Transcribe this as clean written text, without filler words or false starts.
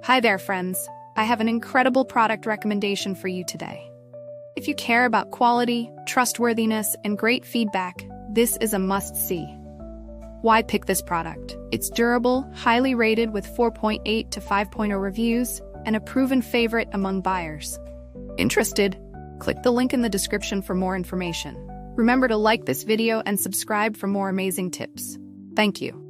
Hi there, friends. I have an incredible product recommendation for you today. If you care about quality, trustworthiness, and great feedback, this is a must-see. Why pick this product? It's durable, highly rated with 4.8 to 5.0 reviews, and a proven favorite among buyers. Interested? Click the link in the description for more information. Remember to like this video and subscribe for more amazing tips. Thank you.